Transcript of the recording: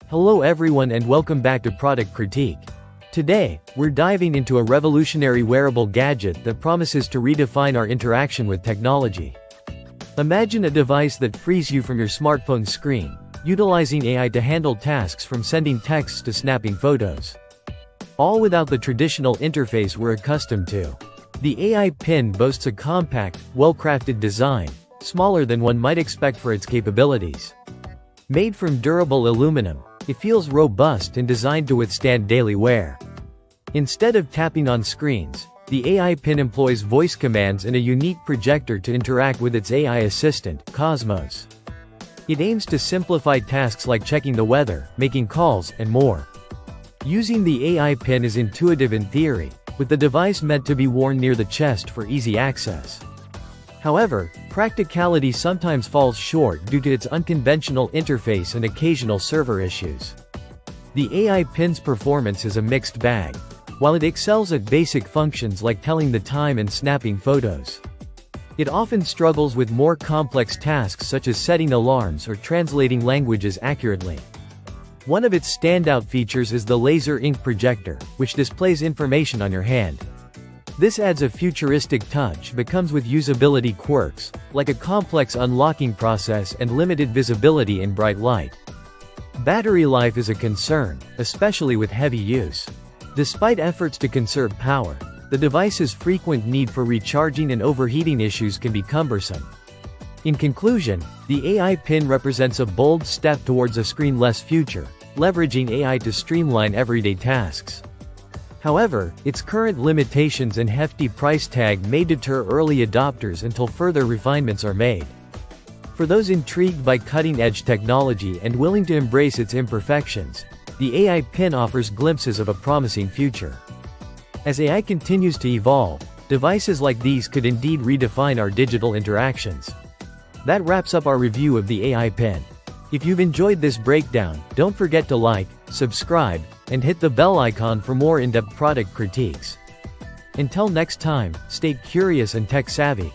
Hello everyone and welcome back to Product Critique. Today, we're diving into a revolutionary wearable gadget that promises to redefine our interaction with technology. Imagine a device that frees you from your smartphone screen, utilizing AI to handle tasks from sending texts to snapping photos. All without the traditional interface we're accustomed to. The AI PIN boasts a compact, well-crafted design, smaller than one might expect for its capabilities. Made from durable aluminum, it feels robust and designed to withstand daily wear. Instead of tapping on screens, the AI PIN employs voice commands and a unique projector to interact with its AI assistant, Cosmos. It aims to simplify tasks like checking the weather, making calls, and more. Using the AI PIN is intuitive in theory, with the device meant to be worn near the chest for easy access. However, practicality sometimes falls short due to its unconventional interface and occasional server issues. The AI PIN's performance is a mixed bag. While it excels at basic functions like telling the time and snapping photos, it often struggles with more complex tasks such as setting alarms or translating languages accurately. One of its standout features is the laser ink projector, which displays information on your hand. This adds a futuristic touch but comes with usability quirks, like a complex unlocking process and limited visibility in bright light. Battery life is a concern, especially with heavy use. Despite efforts to conserve power, the device's frequent need for recharging and overheating issues can be cumbersome. In conclusion, the AI PIN represents a bold step towards a screen-less future, leveraging AI to streamline everyday tasks. However, its current limitations and hefty price tag may deter early adopters until further refinements are made. For those intrigued by cutting-edge technology and willing to embrace its imperfections, the AI PIN offers glimpses of a promising future. As AI continues to evolve, devices like these could indeed redefine our digital interactions. That wraps up our review of the AI PIN. If you've enjoyed this breakdown, don't forget to like, subscribe, and hit the bell icon for more in-depth product critiques. Until next time, stay curious and tech-savvy.